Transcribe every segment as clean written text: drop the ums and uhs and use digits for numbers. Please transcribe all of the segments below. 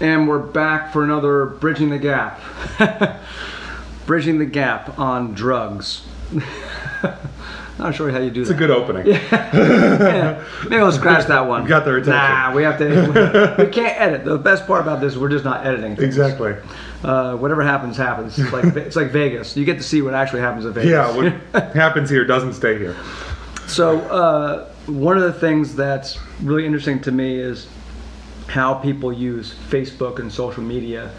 And we're back for another Bridging the Gap. Bridging the Gap on drugs. Not sure how you do that. It's a good opening. Yeah. Maybe we'll scratch that one. You got their attention. Nah, we have to. We can't edit. The best part about this is we're just not editing things. Exactly. Whatever happens, happens. It's like Vegas. You get to see what actually happens in Vegas. Yeah, what happens here doesn't stay here. So one of the things that's really interesting to me is how people use Facebook and social media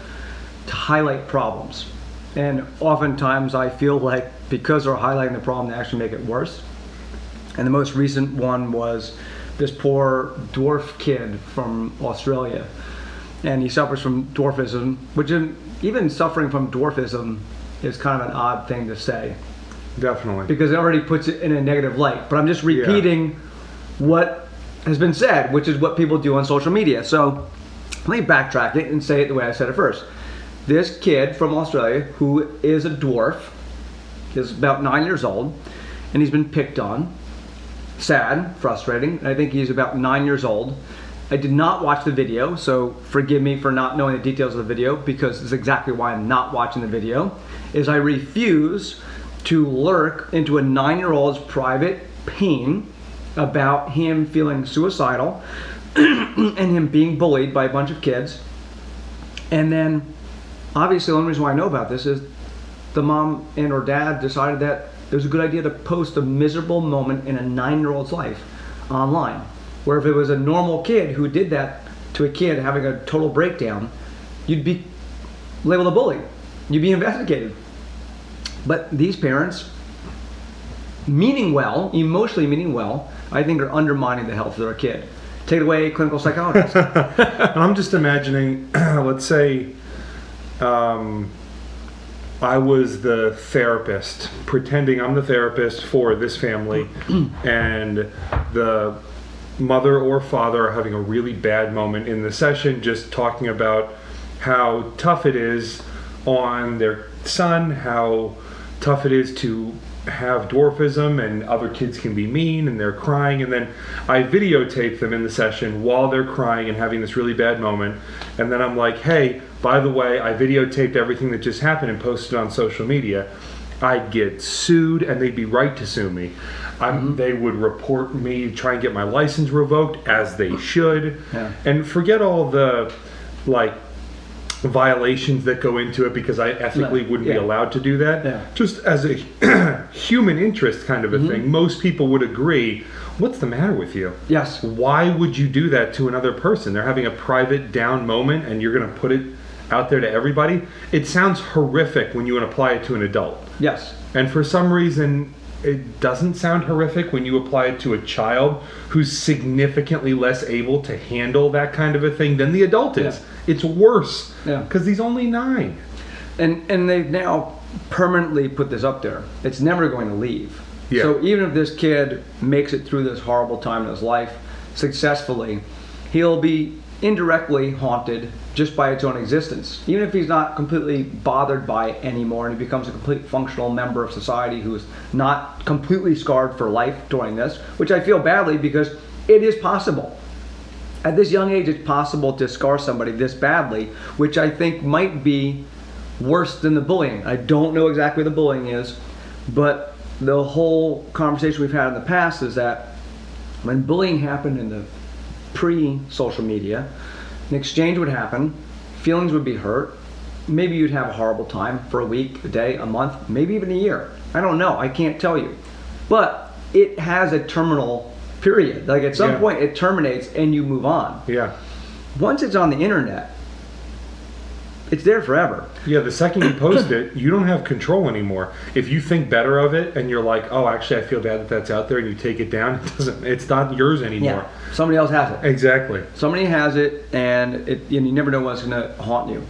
to highlight problems. And oftentimes I feel like because they're highlighting the problem, they actually make it worse. And the most recent one was this poor dwarf kid from Australia. And he suffers from dwarfism, which even suffering from dwarfism is kind of an odd thing to say. Definitely. Because it already puts it in a negative light. But I'm just repeating what has been said, which is what people do on social media. So let me backtrack it and say it the way I said it first. This kid from Australia, who is a dwarf, is about 9 years old, and he's been picked on. Sad, frustrating. I think he's about 9 years old. I did not watch the video, so forgive me for not knowing the details of the video, because this is exactly why I'm not watching the video, is I refuse to lurk into a 9-year-old's private pain about him feeling suicidal and him being bullied by a bunch of kids. And then obviously the only reason why I know about this is the mom and or dad decided that it was a good idea to post a miserable moment in a 9-year-old's life online. Where if it was a normal kid who did that to a kid having a total breakdown, you'd be labeled a bully. You'd be investigated. But these parents, meaning well, emotionally meaning well, I think are undermining the health of their kid. Take it away, clinical psychologist. I'm just imagining, let's say I was the therapist, pretending I'm the therapist for this family, and the mother or father are having a really bad moment in the session, just talking about how tough it is on their son, how tough it is to have dwarfism and other kids can be mean and they're crying, and then I videotape them in the session while they're crying and having this really bad moment, and then I'm like, hey, by the way, I videotaped everything that just happened and posted it on social media. I'd get sued, and they'd be right to sue me. They would report me, try and get my license revoked, as they should. Yeah. And forget all the violations that go into it, because I ethically wouldn't be allowed to do that. Yeah. Just as a human interest kind of a thing, most people would agree, what's the matter with you? Yes. Why would you do that to another person? They're having a private down moment and you're going to put it out there to everybody? It sounds horrific when you apply it to an adult. Yes. And for some reason, it doesn't sound horrific when you apply it to a child who's significantly less able to handle that kind of a thing than the adult is. Yeah. It's worse because Yeah. he's only 9. And they've now permanently put this up there. It's never going to leave. Yeah. So even if this kid makes it through this horrible time in his life successfully, he'll be indirectly haunted just by its own existence. Even if he's not completely bothered by it anymore and he becomes a complete functional member of society who's not completely scarred for life during this, which I feel badly because it is possible. At this young age, it's possible to scar somebody this badly, which I think might be worse than the bullying. I don't know exactly what the bullying is, but the whole conversation we've had in the past is that when bullying happened in the pre-social media, an exchange would happen, feelings would be hurt, maybe you'd have a horrible time for a week, a day, a month, maybe even a year. I don't know, I can't tell you. But it has a terminal period. Like at some point it terminates and you move on. Yeah. Once it's on the internet, it's there forever. Yeah, the second you post it, you don't have control anymore. If you think better of it and you're like, oh, actually I feel bad that that's out there, and you take it down, it's not yours anymore. Yeah. Somebody else has it. Exactly. Somebody has it, and you never know what's going to haunt you.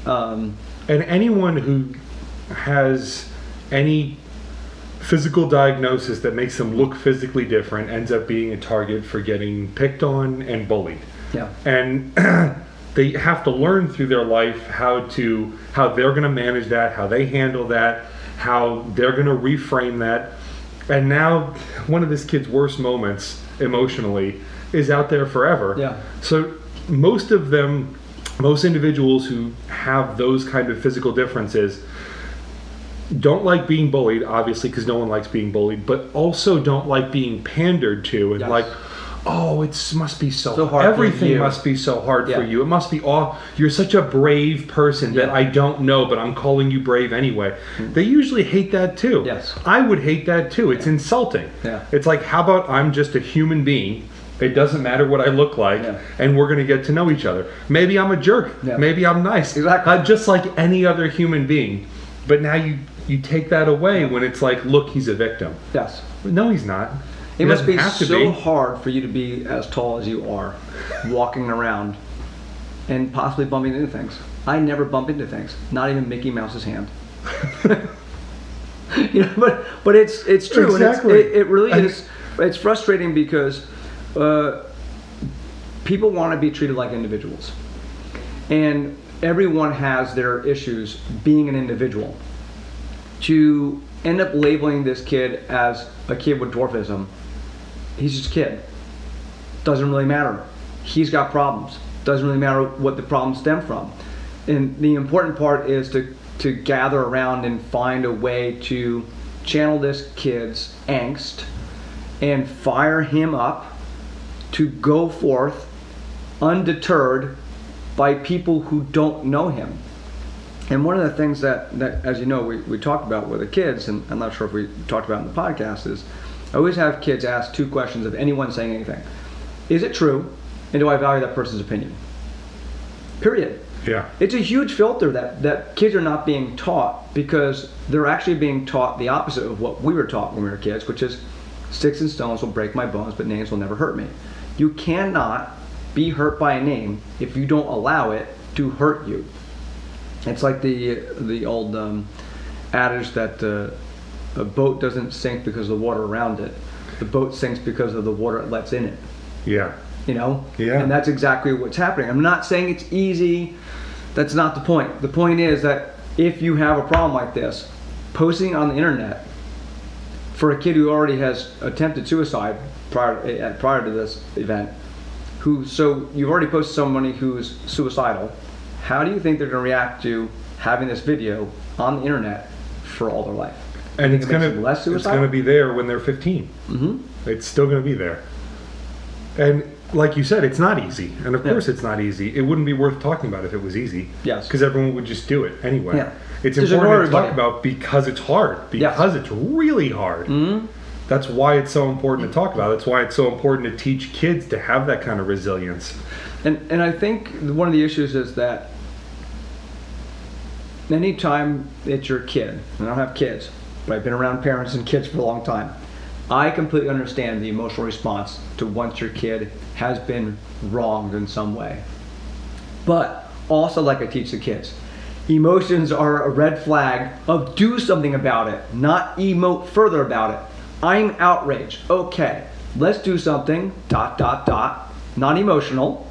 And anyone who has any physical diagnosis that makes them look physically different ends up being a target for getting picked on and bullied. Yeah. And they have to learn through their life how they're going to manage that, how they handle that, how they're going to reframe that. And now one of this kid's worst moments emotionally is out there forever. Yeah. So most of them most individuals who have those kind of physical differences don't like being bullied, obviously, because no one likes being bullied, but also don't like being pandered to, and Yes. like, oh, it must be so hard. Everything must be so hard for you. It must be all. You're such a brave person that I don't know, but I'm calling you brave anyway. They usually hate that too. Yes. I would hate that too. It's insulting. Yeah. It's like, how about I'm just a human being? It doesn't matter what I look like, and we're going to get to know each other. Maybe I'm a jerk. Yeah. Maybe I'm nice. Exactly. Just like any other human being. But now you take that away when it's like, look, he's a victim. Yes. No, he's not. It must be have to so be. hard for you to be as tall as you are, walking around, and possibly bumping into things. I never bump into things, not even Mickey Mouse's hand. But it's true, Exactly. and it really is. It's frustrating because people want to be treated like individuals, and everyone has their issues being an individual. To end up labeling this kid as a kid with dwarfism, he's just a kid. Doesn't really matter. He's got problems. Doesn't really matter what the problems stem from. And the important part is to gather around and find a way to channel this kid's angst and fire him up to go forth undeterred by people who don't know him. And one of the things that as you know, we talked about with the kids, and I'm not sure if we talked about in the podcast, is I always have kids ask two questions of anyone saying anything. Is it true? And do I value that person's opinion? Period. Yeah. It's a huge filter that kids are not being taught, because they're actually being taught the opposite of what we were taught when we were kids, which is sticks and stones will break my bones, but names will never hurt me. You cannot be hurt by a name if you don't allow it to hurt you. It's like the old adage that a boat doesn't sink because of the water around it. The boat sinks because of the water it lets in it. Yeah. You know? Yeah. And that's exactly what's happening. I'm not saying it's easy. That's not the point. The point is that if you have a problem like this, posting on the internet for a kid who already has attempted suicide prior to this event, so you've already posted somebody who's suicidal. How do you think they're going to react to having this video on the internet for all their life? And it's going to be there when they're 15. Mm-hmm. It's still going to be there. And like you said, it's not easy. And of course it's not easy. It wouldn't be worth talking about if it was easy. Yes. Because everyone would just do it anyway. Yeah. It's Just important to ignore talk about because it's hard. Because it's really hard. Mm-hmm. That's why it's so important to talk about. That's why it's so important to teach kids to have that kind of resilience. And I think one of the issues is that anytime it's your kid, and I don't have kids, but I've been around parents and kids for a long time, I completely understand the emotional response to once your kid has been wronged in some way. But also, like I teach the kids, emotions are a red flag of do something about it, not emote further about it. I'm outraged. Okay, let's do something, ... not emotional, ...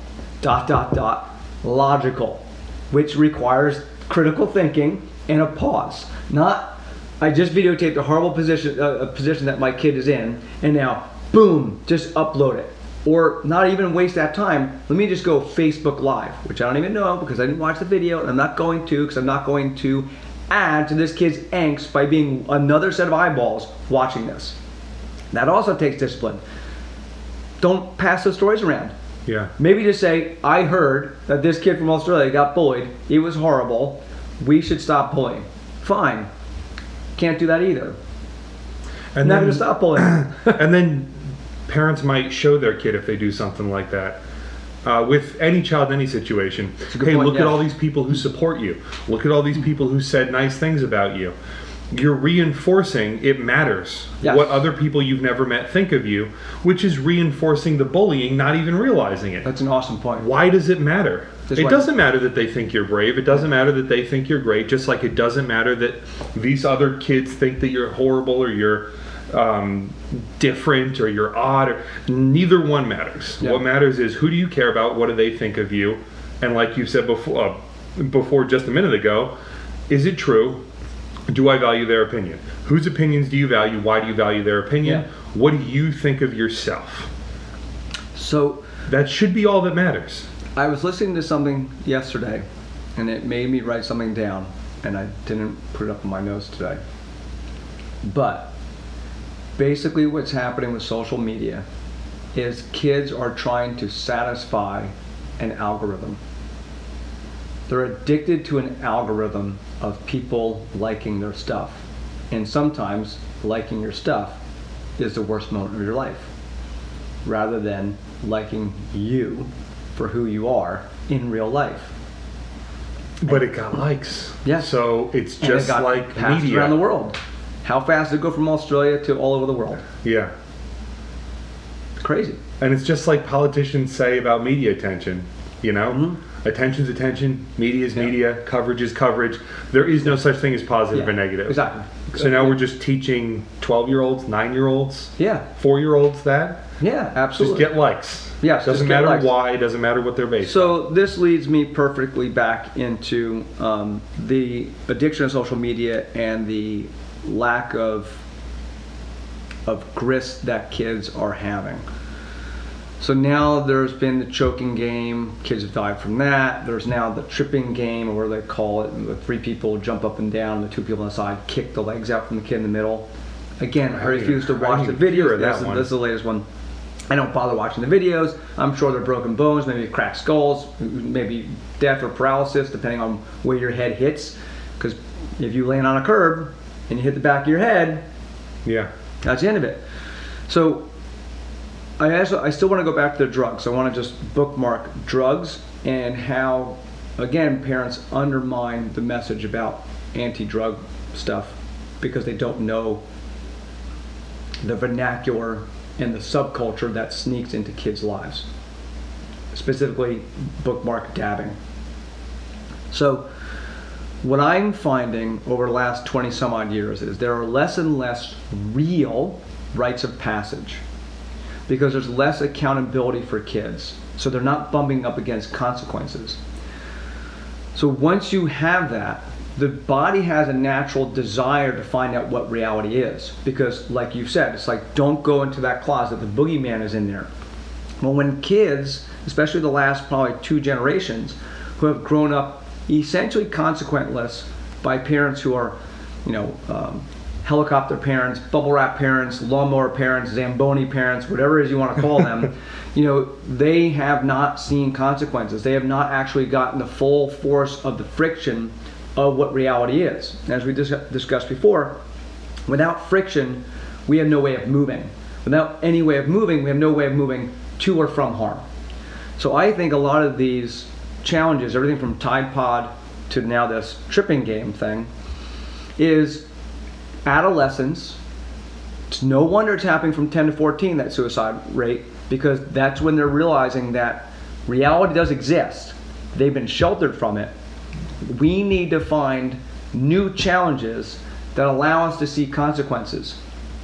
logical, which requires critical thinking and a pause. Not, I just videotaped a horrible position that my kid is in, and now, boom, just upload it. Or not even waste that time, let me just go Facebook Live, which I don't even know because I didn't watch the video, and I'm not going to, because I'm not going to add to this kid's angst by being another set of eyeballs watching this. That also takes discipline. Don't pass those stories around. Yeah. Maybe just say, I heard that this kid from Australia got bullied. It was horrible. We should stop bullying. Fine. Can't do that either. And not then, going to stop bullying. And then parents might show their kid if they do something like that. With any child in any situation. Hey, point, look at all these people who support you. Look at all these people who said nice things about you. You're reinforcing it matters what other people you've never met think of you, which is reinforcing the bullying, not even realizing it. That's an awesome point. Why does it matter? Just it doesn't matter that they think you're brave. It doesn't matter that they think you're great, just like it doesn't matter that these other kids think that you're horrible or you're different or you're odd. Neither one matters. Yeah. What matters is who do you care about? What do they think of you? And like you said before just a minute ago, is it true? Do I value their opinion? Whose opinions do you value? Why do you value their opinion? Yeah. What do you think of yourself? So that should be all that matters. I was listening to something yesterday, and it made me write something down, and I didn't put it up in my notes today. But basically what's happening with social media is kids are trying to satisfy an algorithm. They're addicted to an algorithm of people liking their stuff. And sometimes liking your stuff is the worst moment of your life, rather than liking you for who you are in real life. But it got likes. Yeah. So it's And just it got like passed media. around the world. How fast did it go from Australia to all over the world? Yeah. It's crazy. And it's just like politicians say about media attention, you know? Mm-hmm. Attention's attention, media is Yeah. media, coverage is coverage. There is no such thing as positive Yeah, or negative. exactly. So now we're just teaching 12-year-olds, 9-year-olds, Yeah. 4-year-olds that. Yeah, absolutely. Just get likes. Yes, Doesn't just get matter likes. why, doesn't matter what they're based So this leads me perfectly back into the addiction of social media and the lack of grist that kids are having. So now there's been the choking game, kids have died from that. There's now the tripping game, or where they call it, the 3 people jump up and down, the 2 people on the side kick the legs out from the kid in the middle. Again, I refuse to watch the videos. This is the latest one. I don't bother watching the videos. I'm sure they're broken bones, maybe cracked skulls, maybe death or paralysis, depending on where your head hits. Because if you land on a curb and you hit the back of your head, Yeah. that's the end of it. So I still want to go back to the drugs. I want to just bookmark drugs and how, again, parents undermine the message about anti-drug stuff because they don't know the vernacular and the subculture that sneaks into kids' lives. Specifically, bookmark dabbing. So what I'm finding over the last 20 some odd years is there are less and less real rites of passage because there's less accountability for kids. So they're not bumping up against consequences. So once you have that, the body has a natural desire to find out what reality is. Because like you said, it's like, don't go into that closet, the boogeyman is in there. Well, when kids, especially the last probably 2 generations, who have grown up essentially consequentless by parents who are, helicopter parents, bubble wrap parents, lawnmower parents, Zamboni parents, whatever it is you want to call them, they have not seen consequences. They have not actually gotten the full force of the friction of what reality is. As we discussed before, without friction, we have no way of moving. Without any way of moving, we have no way of moving to or from harm. So I think a lot of these challenges, everything from Tide Pod to now this tripping game thing, is adolescence. It's no wonder it's happening from 10 to 14, that suicide rate, because that's when they're realizing that reality does exist. They've been sheltered from it. We need to find new challenges that allow us to see consequences.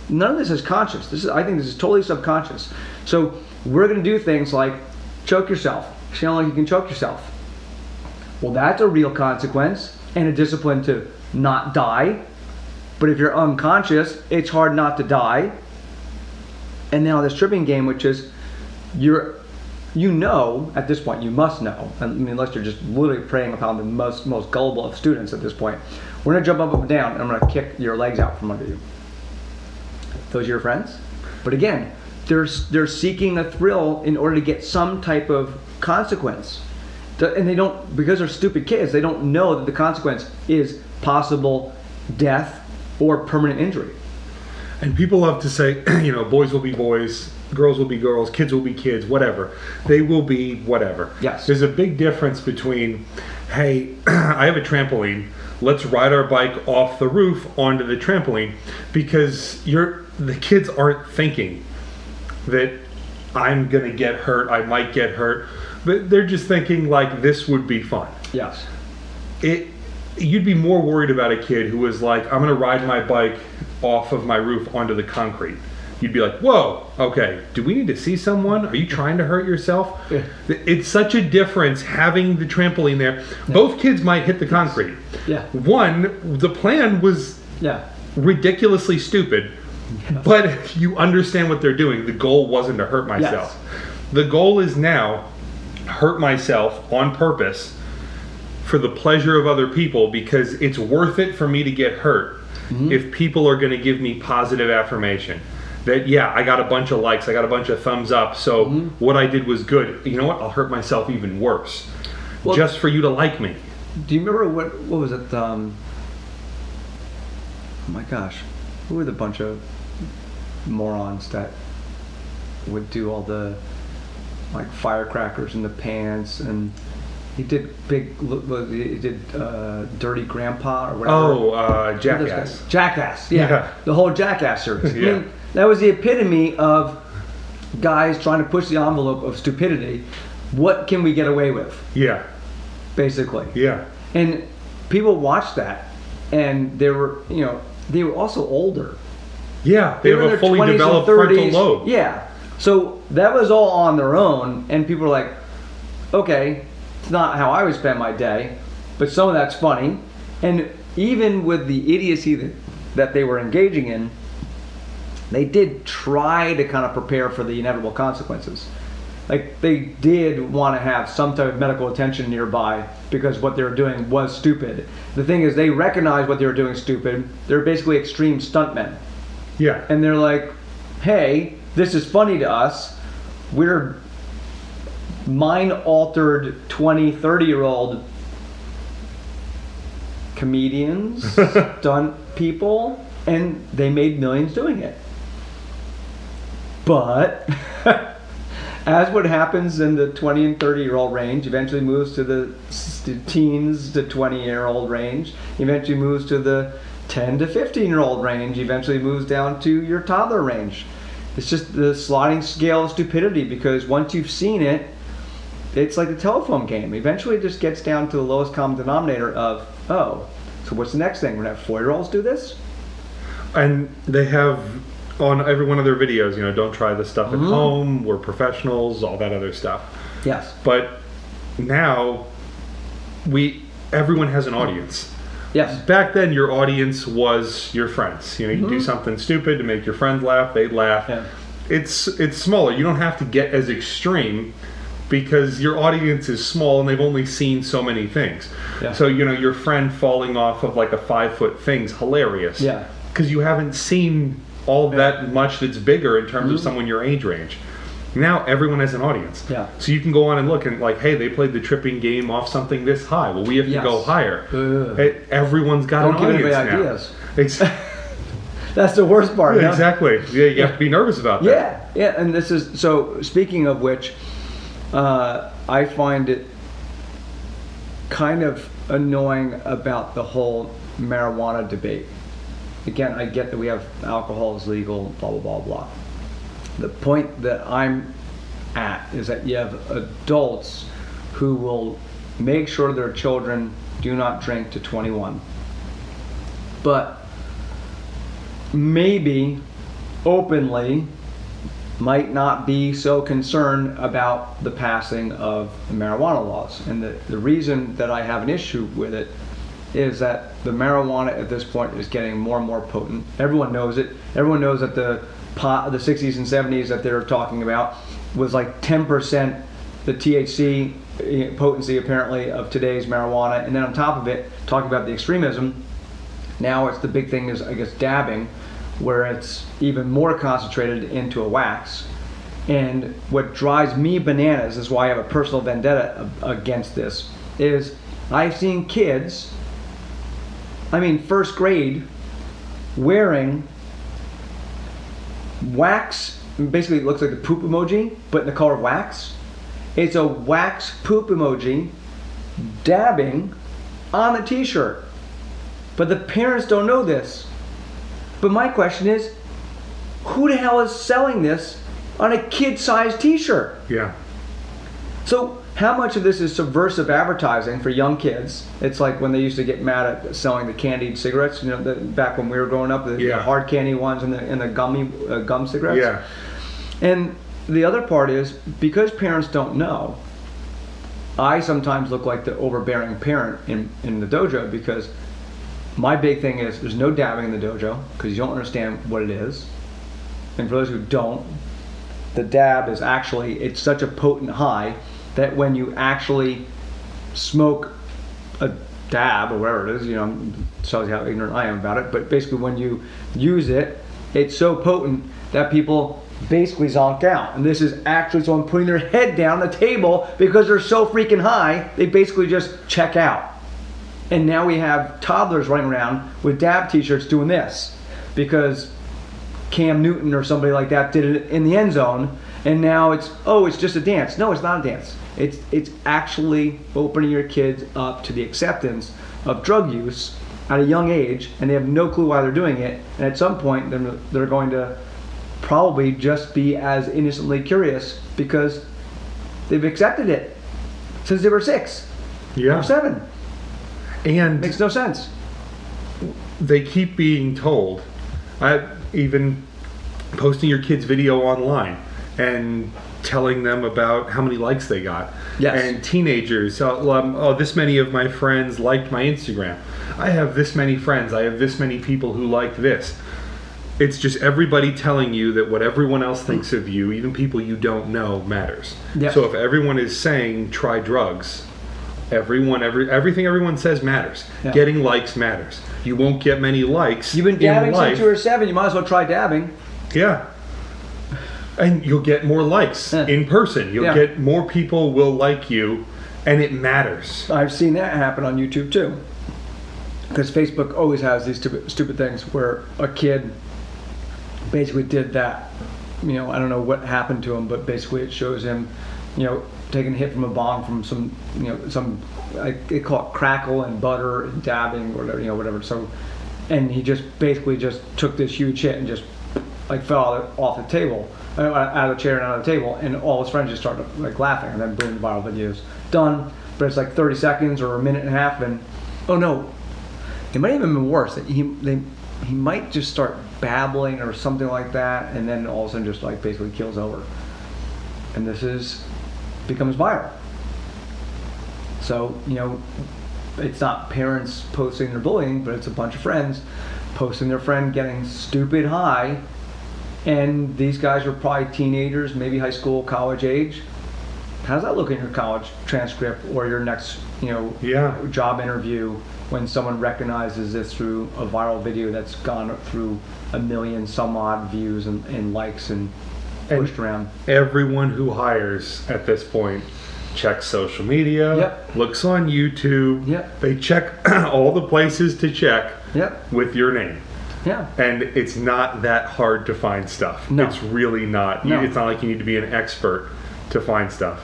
None of this is conscious. I think this is totally subconscious. So we're going to do things like choke yourself. Sound like you can choke yourself. Well, that's a real consequence and a discipline to not die. But if you're unconscious, it's hard not to die. And now this tripping game, which is at this point, you must know, unless you're just literally preying upon the most gullible of students at this point. We're going to jump up and down, and I'm going to kick your legs out from under you. Those are your friends? But again, they're seeking a thrill in order to get some type of consequence. And they don't, because they're stupid kids, they don't know that the consequence is possible death or permanent injury. And people love to say, boys will be boys, girls will be girls, kids will be kids, whatever. They will be whatever. Yes. There's a big difference between, hey, I have a trampoline, let's ride our bike off the roof onto the trampoline, because the kids aren't thinking that I'm going to get hurt, I might get hurt, but they're just thinking like this would be fun. Yes. You'd be more worried about a kid who was like, I'm going to ride my bike off of my roof onto the concrete. You'd be like, whoa, okay, do we need to see someone? Are you trying to hurt yourself? Yeah. It's such a difference having the trampoline there. Yeah. Both kids might hit the concrete. Yeah. One, the plan was ridiculously stupid, but you understand what they're doing. The goal wasn't to hurt myself. Yes. The goal is now, hurt myself on purpose for the pleasure of other people, because it's worth it for me to get hurt if people are going to give me positive affirmation. That, yeah, I got a bunch of likes, I got a bunch of thumbs up, so what I did was good. You know what? I'll hurt myself even worse, just for you to like me. Do you remember what was it? Oh my gosh, who were the bunch of morons that would do all the like firecrackers in the pants, and he did Dirty Grandpa or whatever. Oh, Jackass. Jackass, yeah. The whole Jackass series. Yeah. I mean, that was the epitome of guys trying to push the envelope of stupidity. What can we get away with? Yeah. Basically. Yeah. And people watched that, and they were also older. Yeah, they have were in a their fully 20s and developed 30s. frontal lobe. Yeah. So that was all on their own, and people were like, okay, it's not how I would spend my day, but some of that's funny. And even with the idiocy that they were engaging in, they did try to kind of prepare for the inevitable consequences. Like, they did want to have some type of medical attention nearby because what they were doing was stupid. The thing is, they recognized what they were doing stupid. They're basically extreme stuntmen. Yeah. And they're like, hey, this is funny to us. We're mind-altered 20, 30-year-old comedians, stunt people, and they made millions doing it. But as what happens in the 20 and 30-year-old range, eventually moves to the teens to 20-year-old range, eventually moves to the 10 to 15-year-old range, eventually moves down to your toddler range. It's just the sliding scale of stupidity, because once you've seen it, it's like the telephone game. Eventually it just gets down to the lowest common denominator of, oh, so what's the next thing? We're going to have 4-year-olds do this? And they have on every one of their videos, don't try this stuff at home, we're professionals, all that other stuff. Yes. But now everyone has an audience. Yes. Back then, your audience was your friends. You do something stupid to make your friends laugh, they'd laugh. Yeah. It's smaller. You don't have to get as extreme because your audience is small and they've only seen so many things. Yeah. So, your friend falling off of like a 5-foot thing's hilarious. Yeah. Because you haven't seen all that much that's bigger in terms of someone your age range. Now everyone has an audience. Yeah. So you can go on and look and like, hey, they played the tripping game off something this high. Well, we have to go higher. Everyone's got Don't an give audience anybody now. ideas. That's the worst part. Yeah, exactly. Yeah, you have to be nervous about that. Yeah. And this is, so speaking of which, I find it kind of annoying about the whole marijuana debate. Again, I get that we have alcohol is legal, blah, blah, blah, blah. The point that I'm at is that you have adults who will make sure their children do not drink to 21. But maybe openly might not be so concerned about the passing of the marijuana laws. And the reason that I have an issue with it is that the marijuana at this point is getting more and more potent. Everyone knows it. Everyone knows that the pot, the 60s and 70s that they're talking about was like 10% the THC potency apparently of today's marijuana. And then on top of it, talking about the extremism, now it's the big thing is, I guess, dabbing, where it's even more concentrated into a wax. And what drives me bananas, this is why I have a personal vendetta against this, is I've seen kids, first grade, wearing wax. Basically it looks like the poop emoji, but in the color of wax. It's a wax poop emoji dabbing on a t-shirt. But the parents don't know this. But my question is, who the hell is selling this on a kid-sized t-shirt? Yeah. So how much of this is subversive advertising for young kids? It's like when they used to get mad at selling the candied cigarettes, back when we were growing up, the hard candy ones and the gummy gum cigarettes. Yeah. And the other part is, because parents don't know, I sometimes look like the overbearing parent in the dojo, because my big thing is there's no dabbing in the dojo because you don't understand what it is. And for those who don't, the dab is actually, it's such a potent high that when you actually smoke a dab or whatever it is, shows you how ignorant I am about it, but basically when you use it, it's so potent that people basically zonk out. And this is actually someone putting their head down on the table because they're so freaking high, they basically just check out. And now we have toddlers running around with dab t-shirts doing this because Cam Newton or somebody like that did it in the end zone, and now it's just a dance. No, it's not a dance. It's actually opening your kids up to the acceptance of drug use at a young age, and they have no clue why they're doing it. And at some point, they're going to probably just be as innocently curious because they've accepted it since they were 6 or 7. And makes no sense. They keep being told, even posting your kid's video online and telling them about how many likes they got. Yes. And teenagers, this many of my friends liked my Instagram. I have this many friends. I have this many people who like this. It's just everybody telling you that what everyone else thinks of you, even people you don't know, matters. Yep. So if everyone is saying try drugs, everything everyone says matters. Yeah. Getting likes matters. You won't get many likes. You've been dabbing in life. since you were 7. You might as well try dabbing. Yeah. And you'll get more likes in person. You'll get more people will like you, and it matters. I've seen that happen on YouTube too. Because Facebook always has these stupid things where a kid basically did that. I don't know what happened to him, but basically it shows him, taking a hit from a bong from some they call it crackle and butter and dabbing or whatever. So, and he just basically just took this huge hit and just fell off the table, out of the chair and out of the table, and all his friends just started laughing, and then boom, the viral video's done. But it's 30 seconds or a minute and a half, and oh no, it might even be worse. He might just start babbling or something like that, and then all of a sudden just basically keels over. And this becomes viral. So, it's not parents posting their bullying, but it's a bunch of friends posting their friend getting stupid high. And these guys were probably teenagers, maybe high school, college age. How's that look in your college transcript or your next, job interview when someone recognizes this through a viral video that's gone through 1 million some odd views and likes and pushed around? Everyone who hires at this point checks social media, looks on YouTube, they check all the places to check with your name. Yeah. And it's not that hard to find stuff. No. It's really not. No. It's not like you need to be an expert to find stuff.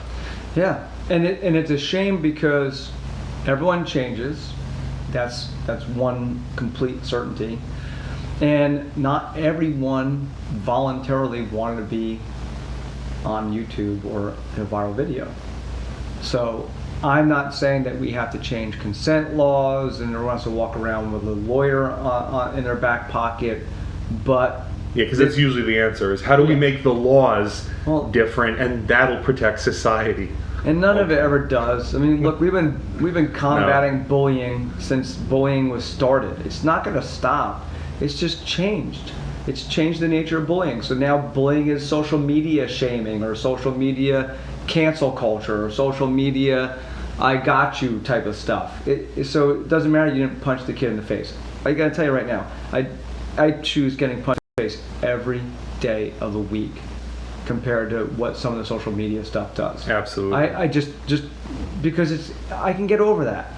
Yeah. And it's a shame because everyone changes. That's one complete certainty. And not everyone voluntarily wanted to be on YouTube or a viral video. So I'm not saying that we have to change consent laws and everyone has to walk around with a lawyer in their back pocket, but yeah, because that's usually the answer: is how do we make the laws different, and that'll protect society. And none of it ever does. I mean, look, we've been combating bullying since bullying was started. It's not going to stop. It's just changed. It's changed the nature of bullying. So now bullying is social media shaming or social media cancel culture or social media I got you type of stuff. So it doesn't matter you didn't punch the kid in the face. I gotta tell you right now, I choose getting punched in the face every day of the week compared to what some of the social media stuff does. Absolutely. I just because I can get over that.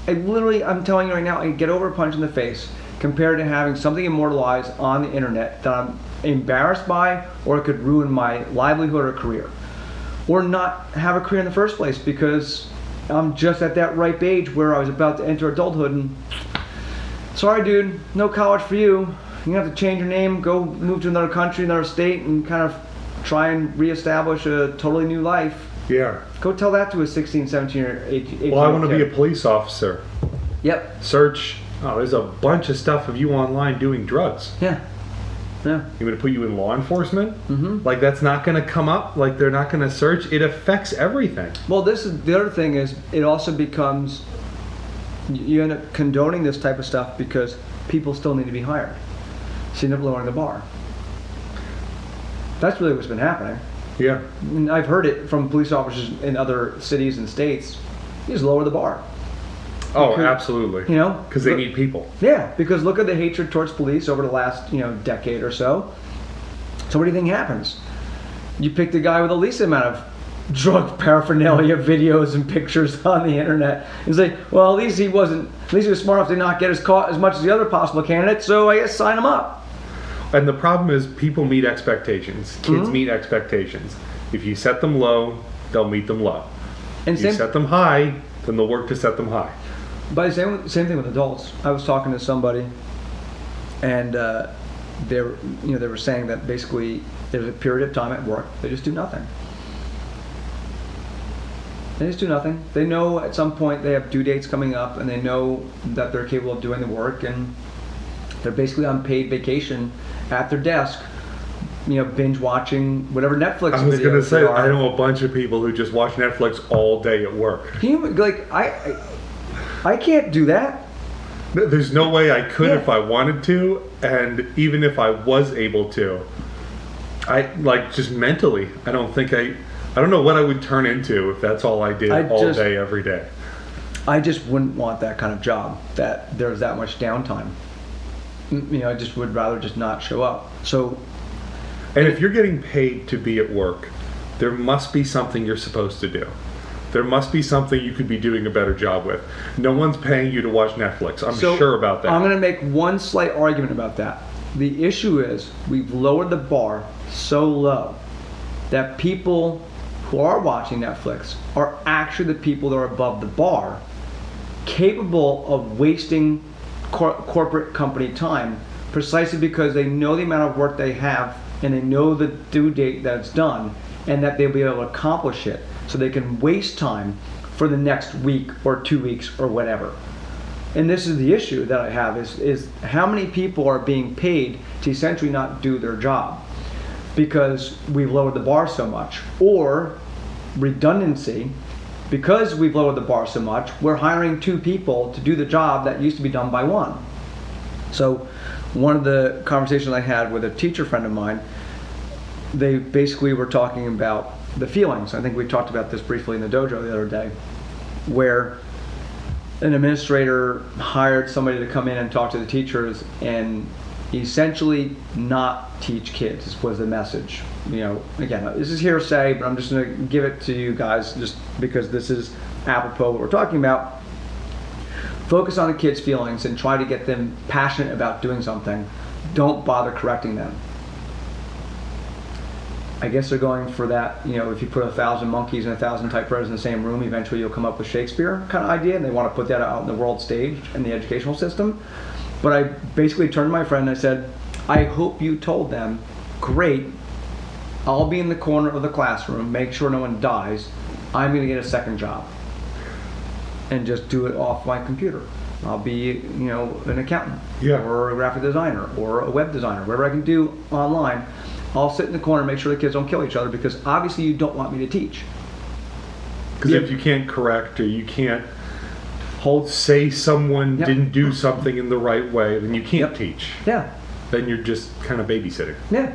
I'm telling you right now, I can get over a punch in the face compared to having something immortalized on the internet that I'm embarrassed by, or it could ruin my livelihood or career, or not have a career in the first place because I'm just at that ripe age where I was about to enter adulthood and sorry dude, no college for you. You have to change your name, go move to another country, another state, and kind of try and reestablish a totally new life. Yeah. Go tell that to a 16, 17, or 18. Well, I want to be a police officer. Yep. Search. Oh, there's a bunch of stuff of you online doing drugs. Yeah. Yeah. You want to put you in law enforcement? Mm-hmm. Like that's not going to come up. Like they're not going to search. It affects everything. Well, this is the other thing is it also becomes you end up condoning this type of stuff because people still need to be hired. So you end up lowering the bar. That's really what's been happening. Yeah. And I've heard it from police officers in other cities and states. You just lower the bar. Oh, Because, absolutely. You know, because they need people. Yeah, because look at the hatred towards police over the last decade or so. So what do you think happens? You pick the guy with the least amount of drug paraphernalia videos and pictures on the internet and say, well, at least he was smart enough to not get caught as much as the other possible candidates, so I guess sign him up. And the problem is people meet expectations. Kids Mm-hmm. meet expectations. If you set them low, they'll meet them low. And If you set them high, then they'll work to set them high. But same thing with adults. I was talking to somebody, and they were saying that basically there's a period of time at work they just do nothing. They just do nothing. They know at some point they have due dates coming up, and they know that they're capable of doing the work, and they're basically on paid vacation at their desk, binge watching whatever Netflix I was videos going to say, there are. I know a bunch of people who just watch Netflix all day at work. Can you, I can't do that. There's no way I could Yeah. if I wanted to, and even if I was able to, just mentally, I don't know what I would turn into if that's all I did all day, every day. I just wouldn't want that kind of job, that there's that much downtime. I just would rather just not show up. So, And if you're getting paid to be at work, there must be something you're supposed to do. There must be something you could be doing a better job with. No one's paying you to watch Netflix. I'm sure about that. I'm going to make one slight argument about that. The issue is we've lowered the bar so low that people who are watching Netflix are actually the people that are above the bar, capable of wasting corporate company time precisely because they know the amount of work they have and they know the due date that it's done, and that they'll be able to accomplish it, so they can waste time for the next week or 2 weeks or whatever. And this is the issue that I have is how many people are being paid to essentially not do their job because we've lowered the bar so much, or redundancy, because we've lowered the bar so much, we're hiring 2 people to do the job that used to be done by 1. So one of the conversations I had with a teacher friend of mine, they basically were talking about the feelings. I think we talked about this briefly in the dojo the other day, where an administrator hired somebody to come in and talk to the teachers and essentially not teach kids was the message. Again, this is hearsay, but I'm just going to give it to you guys just because this is apropos what we're talking about. Focus on the kids' feelings and try to get them passionate about doing something. Don't bother correcting them. I guess they're going for that, if you put 1,000 monkeys and 1,000 typewriters in the same room, eventually you'll come up with Shakespeare kind of idea, and they want to put that out in the world stage in the educational system. But I basically turned to my friend and I said, I hope you told them, great, I'll be in the corner of the classroom, make sure no one dies, I'm going to get a second job and just do it off my computer. I'll be, an accountant, or a graphic designer, or a web designer, whatever I can do online. I'll sit in the corner and make sure the kids don't kill each other, because obviously you don't want me to teach. Because if you can't correct, or you can't say someone didn't do something in the right way, then you can't teach. Yeah. Then you're just kind of babysitting. Yeah.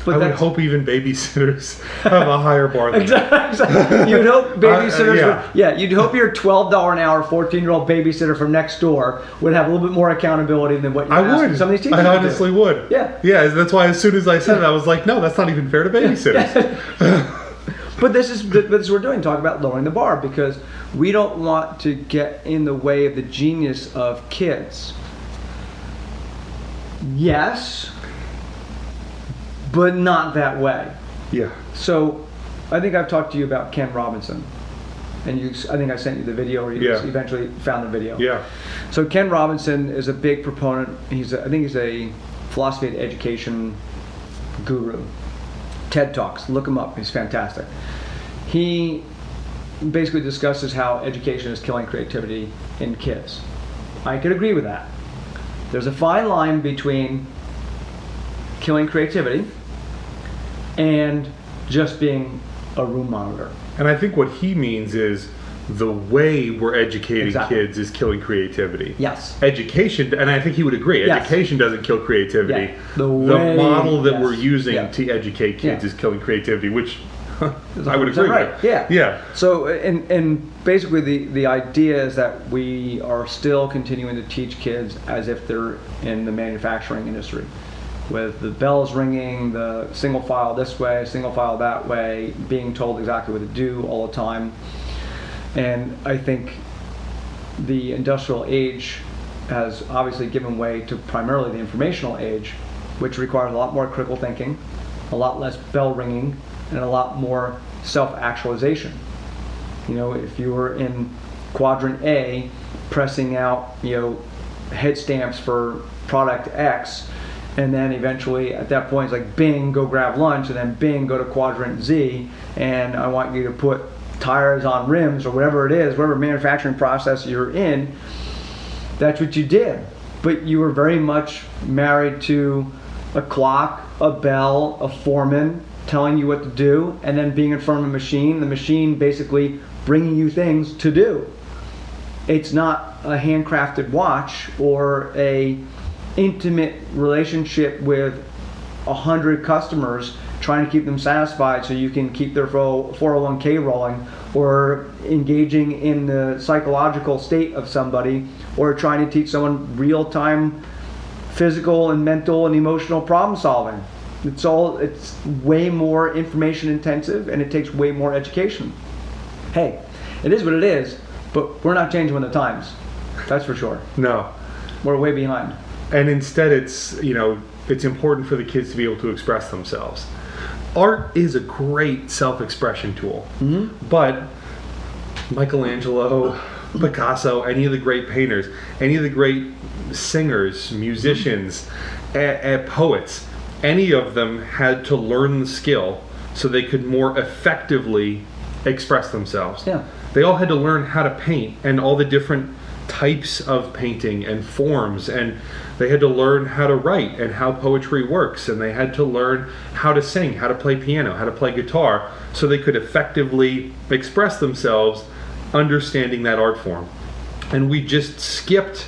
But I would hope even babysitters have a higher bar than exactly. You'd hope babysitters you'd hope your $12 an hour 14-year-old babysitter from next door would have a little bit more accountability than what you're asking some of these teachers I honestly would. Yeah. Yeah, that's why as soon as I said it, I was like, no, that's not even fair to babysitters. But this is what we're doing, talking about lowering the bar, because we don't want to get in the way of the genius of kids. Yes, but not that way. Yeah. So, I think I've talked to you about Ken Robinson, and I think I sent you the video, or you eventually found the video. Yeah. So Ken Robinson is a big proponent. I think he's a philosophy of education guru. TED Talks, look him up. He's fantastic. He basically discusses how education is killing creativity in kids. I could agree with that. There's a fine line between killing creativity and just being a room monitor. And I think what he means is the way we're educating Exactly. kids is killing creativity. Yes. Education, and I think he would agree, Yes. education doesn't kill creativity. Yeah. The way- model that yes. we're using Yeah. to educate kids Yeah. is killing creativity, which I would 100% agree right. with. Yeah. Yeah. So, and basically the idea is that we are still continuing to teach kids as if they're in the manufacturing industry, with the bells ringing, the single file this way, single file that way, being told exactly what to do all the time. And I think the industrial age has obviously given way to primarily the informational age, which requires a lot more critical thinking, a lot less bell ringing, and a lot more self-actualization. You know, if you were in quadrant A, pressing out, head stamps for product X, and then eventually at that point it's like, bing, go grab lunch, and then bing, go to quadrant Z, and I want you to put tires on rims or whatever it is, whatever manufacturing process you're in, that's what you did. But you were very much married to a clock, a bell, a foreman telling you what to do, and then being in front of a machine, the machine basically bringing you things to do. It's not a handcrafted watch or a intimate relationship with 100 customers trying to keep them satisfied so you can keep their 401k rolling, or engaging in the psychological state of somebody, or trying to teach someone real-time physical and mental and emotional problem solving. It's way more information intensive, and it takes way more education. Hey, it is what it is, but we're not changing with the times. That's for sure. No. We're way behind. And instead it's important for the kids to be able to express themselves. Art is a great self-expression tool. Mm-hmm. But Michelangelo, Picasso, any of the great painters, any of the great singers, musicians, poets, any of them had to learn the skill so they could more effectively express themselves. Yeah. They all had to learn how to paint and all the different types of painting and forms, and they had to learn how to write and how poetry works, and they had to learn how to sing, how to play piano, how to play guitar, so they could effectively express themselves understanding that art form. And we just skipped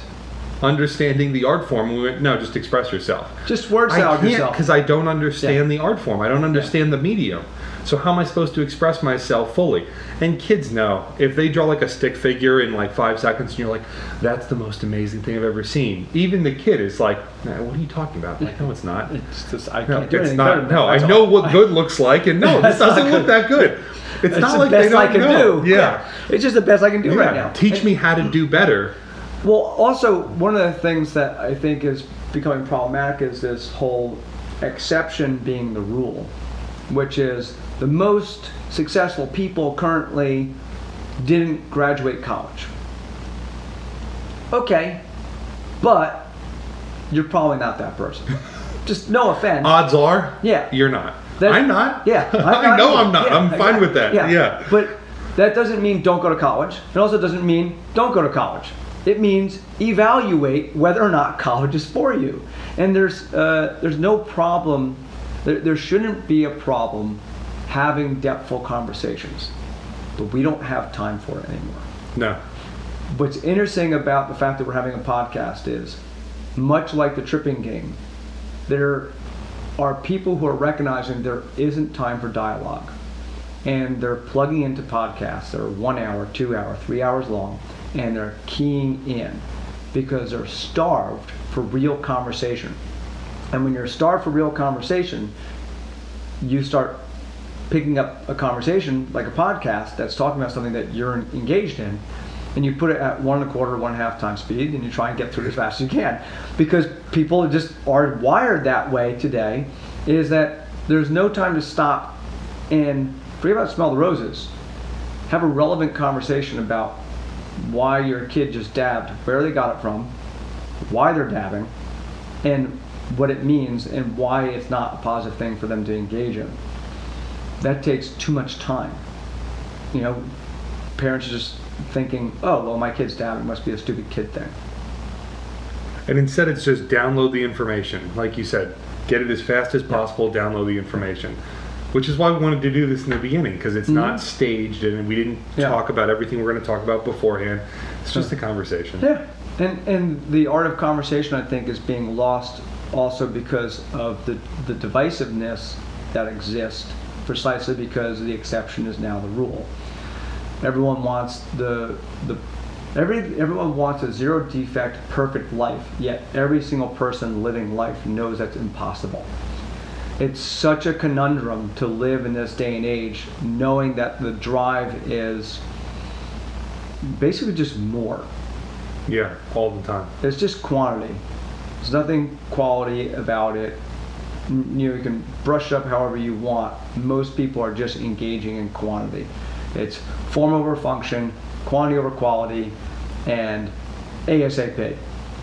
understanding the art form. We went, no, just express yourself. Just word I salad can't, yourself. because I don't understand the art form. I don't understand Yeah. the medium. So how am I supposed to express myself fully? And kids know. If they draw like a stick figure in like 5 seconds and you're like, that's the most amazing thing I've ever seen. Even the kid is like, nah, what are you talking about? Like, no, it's not. It's just, I No, can't do it's anything not. better than No, that. I That's know all. what good looks like, and no, this That's not doesn't look good. that good. It's It's not the like best they don't I can know. do. Yeah. It's just the best I can do right now. Teach me how to do better. Well, also, one of the things that I think is becoming problematic is this whole exception being the rule, which is the most successful people currently didn't graduate college. Okay, but you're probably not that person. Just no offense. Odds are, Yeah. you're not. That- I'm not. Yeah, I know either. I'm not. Yeah, I'm fine with that. Yeah. But that doesn't mean don't go to college. It also doesn't mean don't go to college. It means evaluate whether or not college is for you. And there's no problem. There shouldn't be a problem having depthful conversations, but we don't have time for it anymore. No. What's interesting about the fact that we're having a podcast is, much like the tripping game, there are people who are recognizing there isn't time for dialogue, and they're plugging into podcasts that are 1 hour, 2 hour, 3 hours long, and they're keying in because they're starved for real conversation. And when you're starved for real conversation, you start picking up a conversation like a podcast that's talking about something that you're engaged in, and you put it at 1 1/4, 1/2 times speed, and you try and get through it as fast as you can. Because people just are wired that way today, is that there's no time to stop and forget about smell the roses. Have a relevant conversation about why your kid just dabbed, where they got it from, why they're dabbing, and what it means, and why it's not a positive thing for them to engage in. That takes too much time. Parents are just thinking, oh, well, my kid's dabbing, it must be a stupid kid thing. And instead it's just download the information. Like you said, get it as fast as possible, download the information. Which is why we wanted to do this in the beginning, because it's not staged and we didn't talk about everything we're going to talk about beforehand. It's just a conversation. Yeah. And the art of conversation, I think, is being lost also because of the divisiveness that exists, precisely because the exception is now the rule. Everyone wants everyone wants a zero defect, perfect life, yet every single person living life knows that's impossible. It's such a conundrum to live in this day and age, knowing that the drive is basically just more. Yeah, all the time. It's just quantity. There's nothing quality about it. You can brush it up however you want. Most people are just engaging in quantity. It's form over function, quantity over quality, and ASAP.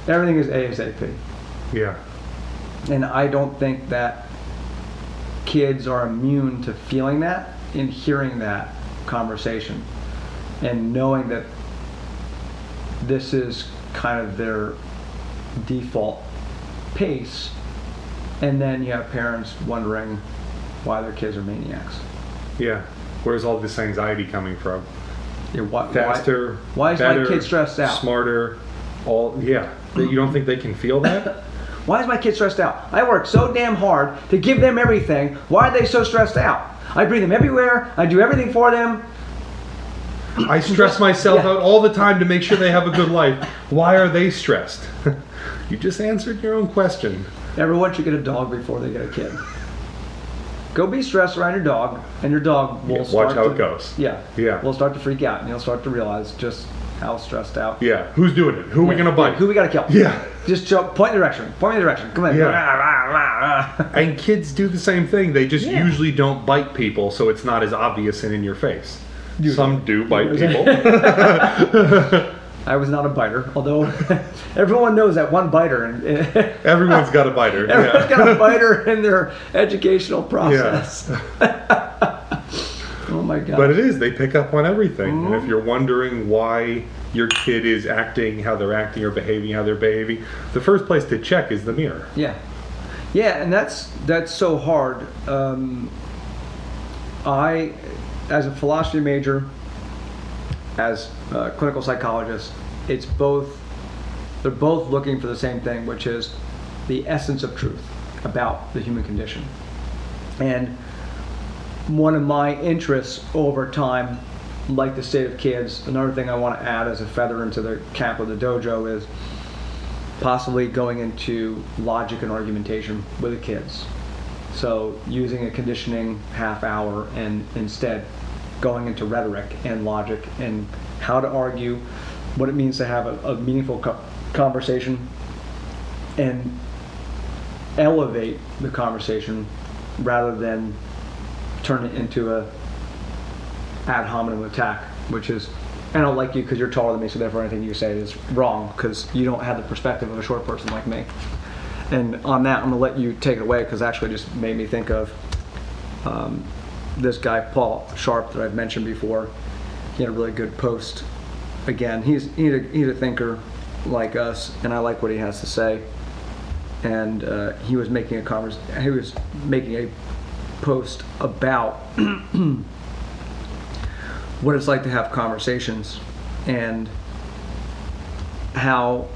Everything is ASAP. Yeah. And I don't think that kids are immune to feeling that and hearing that conversation and knowing that this is kind of their default pace, and then you have parents wondering why their kids are maniacs. Yeah. Where's all this anxiety coming from? Yeah, Faster, why is better, my kid stressed out? Smarter, You don't think they can feel that? Why is my kid stressed out? I work so damn hard to give them everything. Why are they so stressed out? I bring them everywhere. I do everything for them. I stress myself out all the time to make sure they have a good life. Why are they stressed? You just answered your own question. Everyone should get a dog before they get a kid. Go be stressed around your dog, and your dog will start watch how it goes. Yeah. Yeah. Will start to freak out, and you'll start to realize just how stressed out. Yeah. Who's doing it? Who are we going to bite? Who we got to kill? Yeah. Just point in the direction. Point in the direction. Come on. Yeah. And kids do the same thing. They just usually don't bite people, so it's not as obvious and in your face. Some do bite people. I was not a biter, although everyone knows that one biter. And everyone's got a biter. Everyone's got a biter in their educational process. Yeah. Oh my God. But it is. They pick up on everything. And if you're wondering why your kid is acting how they're acting or behaving how they're behaving, the first place to check is the mirror. Yeah. Yeah, and that's so hard. I, as a philosophy major, as a clinical psychologist, they're both looking for the same thing, which is the essence of truth about the human condition. And one of my interests over time, like the state of kids, another thing I want to add as a feather into the cap of the dojo is possibly going into logic and argumentation with the kids. So using a conditioning half hour and instead going into rhetoric and logic and how to argue, what it means to have a meaningful conversation, and elevate the conversation rather than turn it into a ad hominem attack, which is, I don't like you because you're taller than me, so therefore anything you say is wrong because you don't have the perspective of a short person like me. And on that, I'm going to let you take it away because actually just made me think of this guy, Paul Sharp, that I've mentioned before. He had a really good post. Again, he's a thinker like us, and I like what he has to say. And he was making a post about what it's like to have conversations and how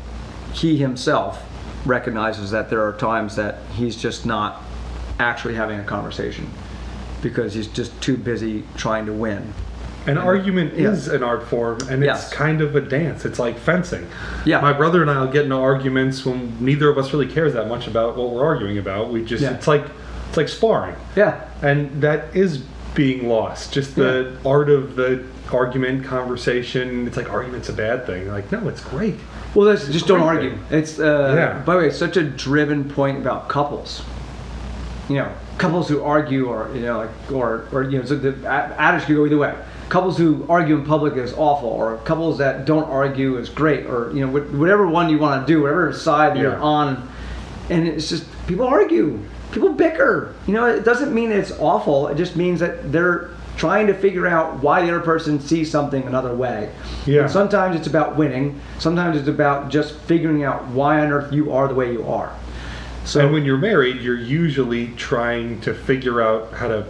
he himself recognizes that there are times that he's just not actually having a conversation because he's just too busy trying to win. An argument is an art form, and it's kind of a dance. It's like fencing. Yeah. My brother and I will get into arguments when neither of us really cares that much about what we're arguing about. We just it's like sparring. Yeah. And that is being lost. Just the art of the argument, conversation. It's like argument's a bad thing. Like, no, it's great. Well, just don't argue. Thing. It's by the way, it's such a driven point about couples. You know, couples who argue, or so the adage could go either way. Couples who argue in public is awful, or couples that don't argue is great, or whatever one you want to do, whatever side you're on. And it's just people argue, people bicker. It doesn't mean it's awful. It just means that they're trying to figure out why the other person sees something another way. Yeah. And sometimes it's about winning. Sometimes it's about just figuring out why on earth you are the way you are. So, and when you're married, you're usually trying to figure out how to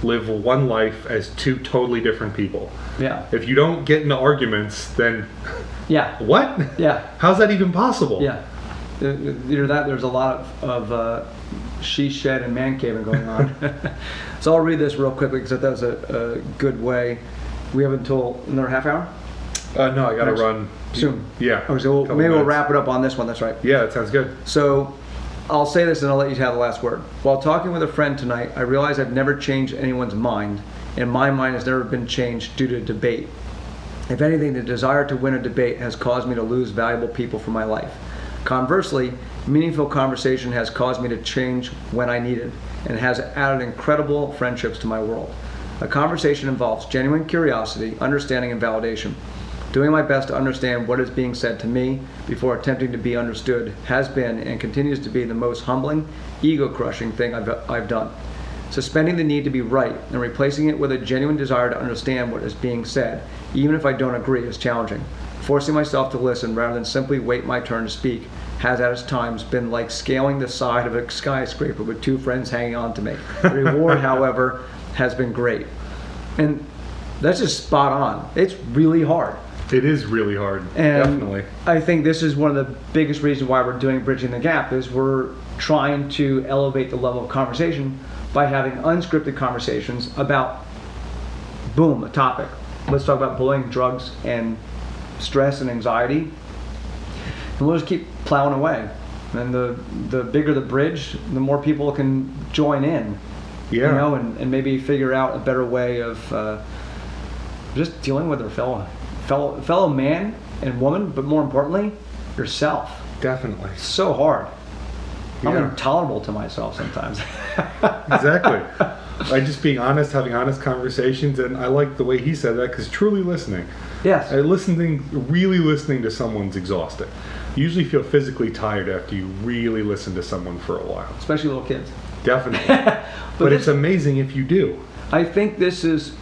live one life as two totally different people. Yeah. If you don't get into arguments, then Yeah. what? Yeah. How's that even possible? Yeah. Either that, there's a lot of she shed and man caving going on. So I'll read this real quickly because that was a good way. We have until another half hour? No, I gotta run soon. Yeah. Okay, so maybe we'll wrap it up on this one. That's right. Yeah, that sounds good. So I'll say this and I'll let you have the last word. While talking with a friend tonight, I realized I've never changed anyone's mind, and my mind has never been changed due to debate. If anything, the desire to win a debate has caused me to lose valuable people from my life. Conversely, meaningful conversation has caused me to change when I needed, and has added incredible friendships to my world. A conversation involves genuine curiosity, understanding, and validation. Doing my best to understand what is being said to me before attempting to be understood has been and continues to be the most humbling, ego-crushing thing I've done. Suspending the need to be right and replacing it with a genuine desire to understand what is being said, even if I don't agree, is challenging. Forcing myself to listen rather than simply wait my turn to speak has at its times been like scaling the side of a skyscraper with two friends hanging on to me. The reward, however, has been great. And that's just spot on. It's really hard. It is really hard, and definitely. I think this is one of the biggest reasons why we're doing Bridging the Gap is we're trying to elevate the level of conversation by having unscripted conversations about, boom, a topic. Let's talk about bullying, drugs, and stress and anxiety. And we'll just keep plowing away. And the bigger the bridge, the more people can join in. Yeah. You know, and maybe figure out a better way of just dealing with their fellow man and woman, but more importantly, yourself. Definitely. It's so hard. I'm Yeah. intolerable to myself sometimes. Exactly. By just being honest, having honest conversations, and I like the way he said that because truly listening. Yes. Really listening to someone's exhausting. You usually feel physically tired after you really listen to someone for a while. Especially little kids. Definitely. but it's amazing if you do. I think this is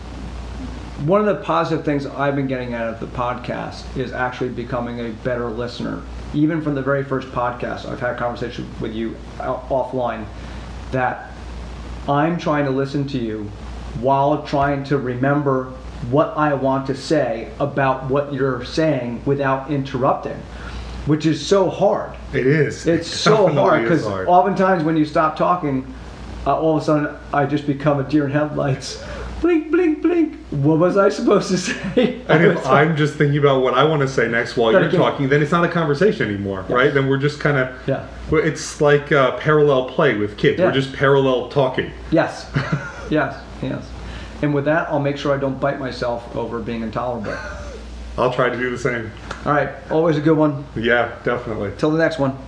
one of the positive things I've been getting out of the podcast is actually becoming a better listener. Even from the very first podcast, I've had conversations with you offline that I'm trying to listen to you while trying to remember what I want to say about what you're saying without interrupting, which is so hard. It is. It's so hard because hard. oftentimes when you stop talking, all of a sudden I just become a deer in headlights. Blink, blink, blink. What was I supposed to say? And if I'm just thinking about what I want to say next while you're talking, then it's not a conversation anymore, right? Then we're just kind of, it's like parallel play with kids. We're just parallel talking. Yes, yes. And with that, I'll make sure I don't bite myself over being intolerable. I'll try to do the same. All right, always a good one. Yeah, definitely. Till the next one.